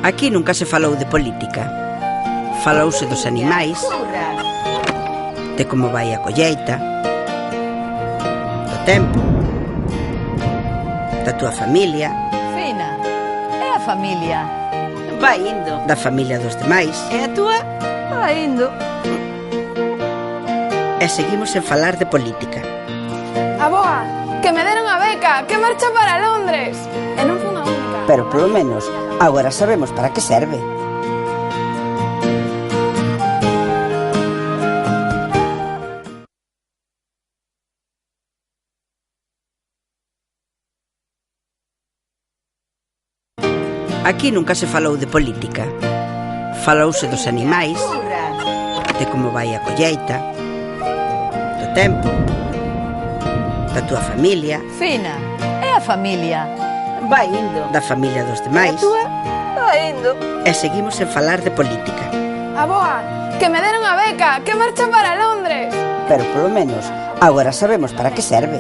Aquí nunca se falou de política. Falouse dos animais, de como vai a colleita, do tempo, da túa familia. Fina, é a familia. Vai indo. Da familia dos demais. E a túa? Vai indo. E seguimos en falar de política. Avoa, que me deron a beca, que marcha para Londres. E non fun a única. Pero polo menos agora sabemos para que serve. Aquí nunca se falou de política. Falouse dos animais, de como vai a colleita, do tempo, da túa familia. Fina, é a familia. Vai indo. Da familia dos demais. E a túa? Vai indo. E seguimos en falar de política. Avoa, que me deron a beca, que marcha para Londres. Pero polo menos agora sabemos para que serve.